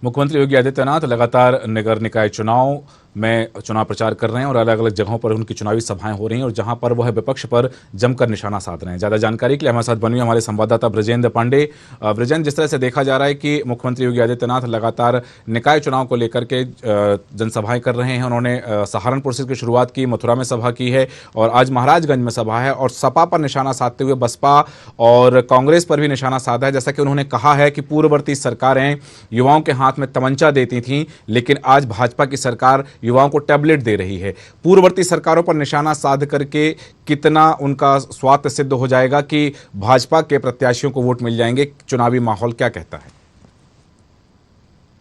मुख्यमंत्री योगी आदित्यनाथ लगातार नगर निकाय चुनाव में चुनाव प्रचार कर रहे हैं और अलग अलग जगहों पर उनकी चुनावी सभाएं हो रही हैं और जहां पर वह विपक्ष पर जमकर निशाना साध रहे हैं। ज्यादा जानकारी के लिए हमारे साथ बने हुए हमारे संवाददाता ब्रजेंद्र पांडे। ब्रजेंद्र, जिस तरह से देखा जा रहा है कि मुख्यमंत्री योगी आदित्यनाथ लगातार निकाय चुनाव को लेकर के जनसभाएं कर रहे हैं। उन्होंने सहारनपुर से शुरुआत की, मथुरा में सभा की है और आज महाराजगंज में सभा है और सपा पर निशाना साधते हुए बसपा और कांग्रेस पर भी निशाना साधा है। जैसा कि उन्होंने कहा है कि पूर्ववर्ती सरकारें युवाओं के हाथ में तमंचा देती थीं, लेकिन आज भाजपा की सरकार युवाओं को टैबलेट दे रही है। पूर्ववर्ती सरकारों पर निशाना साध करके कितना उनका स्वार्थ सिद्ध हो जाएगा कि भाजपा के प्रत्याशियों को वोट मिल जाएंगे? चुनावी माहौल क्या कहता है?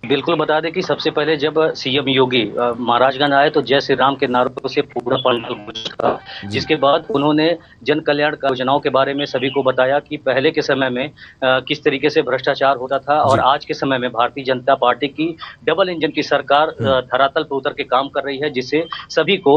बिल्कुल बता दें कि सबसे पहले जब सीएम योगी महाराजगंज आए तो जय श्री राम के नारों से पूरा पंडाल गूंजा, जिसके बाद उन्होंने जन कल्याण योजनाओं के बारे में सभी को बताया कि पहले के समय में किस तरीके से भ्रष्टाचार होता था और आज के समय में भारतीय जनता पार्टी की डबल इंजन की सरकार धरातल पर उतर के काम कर रही है, जिससे सभी को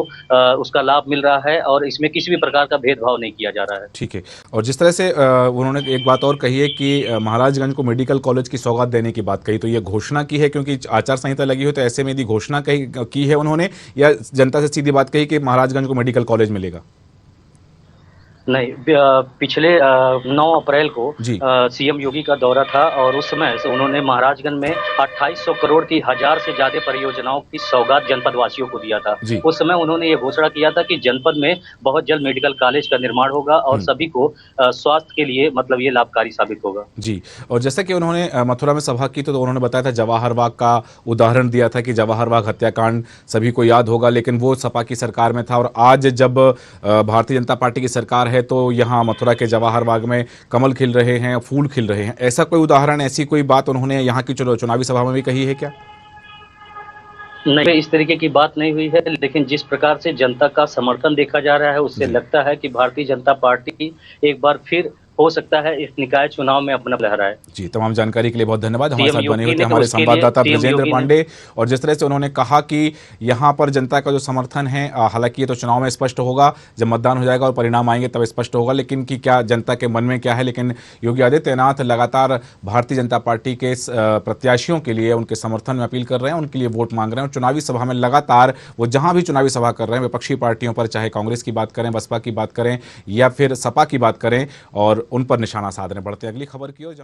उसका लाभ मिल रहा है और इसमें किसी भी प्रकार का भेदभाव नहीं किया जा रहा है। ठीक है। और जिस तरह से उन्होंने एक बात और कही है कि महाराजगंज को मेडिकल कॉलेज की सौगात देने की बात कही, तो ये घोषणा की है क्योंकि आचार संहिता लगी हुई, तो ऐसे में यदि घोषणा की है उन्होंने या जनता से सीधी बात कही कि महाराजगंज को मेडिकल कॉलेज मिलेगा? नहीं, पिछले 9 अप्रैल को सीएम योगी का दौरा था और उस समय से उन्होंने महाराजगंज में 2800 करोड़ की 1000 से ज्यादा परियोजनाओं की सौगात जनपद वासियों को दिया था। उस समय उन्होंने ये घोषणा किया था कि जनपद में बहुत जल्द मेडिकल कॉलेज का निर्माण होगा और सभी को स्वास्थ्य के लिए मतलब ये लाभकारी साबित होगा। जी, और जैसा कि उन्होंने मथुरा में सभा की तो उन्होंने बताया था, जवाहर बाग का उदाहरण दिया था कि जवाहर बाग हत्याकांड सभी को याद होगा, लेकिन वो सपा की सरकार में था और आज जब भारतीय जनता पार्टी की सरकार है तो यहाँ मथुरा के जवाहर बाग में कमल खिल रहे हैं, फूल खिल रहे हैं। ऐसा कोई उदाहरण, ऐसी कोई बात उन्होंने यहाँ की चुनावी सभा में भी कही है क्या? नहीं, इस तरीके की बात नहीं हुई है, लेकिन जिस प्रकार से जनता का समर्थन देखा जा रहा है उससे लगता है कि भारतीय जनता पार्टी एक बार फिर हो सकता है इस निकाय चुनाव में अपना लहराए। जी, तमाम जानकारी के लिए बहुत धन्यवाद। हमारे साथ बने हुए थे हमारे संवाददाता ब्रजेंद्र पांडे। और जिस तरह से उन्होंने कहा कि यहाँ पर जनता का जो समर्थन है, हालांकि ये तो चुनाव में स्पष्ट होगा, जब मतदान हो जाएगा और परिणाम आएंगे तब स्पष्ट होगा, लेकिन कि क्या जनता के मन में क्या है। लेकिन योगी आदित्यनाथ लगातार भारतीय जनता पार्टी के प्रत्याशियों के लिए उनके समर्थन में अपील कर रहे हैं, उनके लिए वोट मांग रहे हैं और चुनावी सभा में लगातार वो जहां भी चुनावी सभा कर रहे हैं विपक्षी पार्टियों पर, चाहे कांग्रेस की बात करें, बसपा की बात करें या फिर सपा की बात करें, और उन पर निशाना साधने बढ़ते हैं। अगली खबर की ओर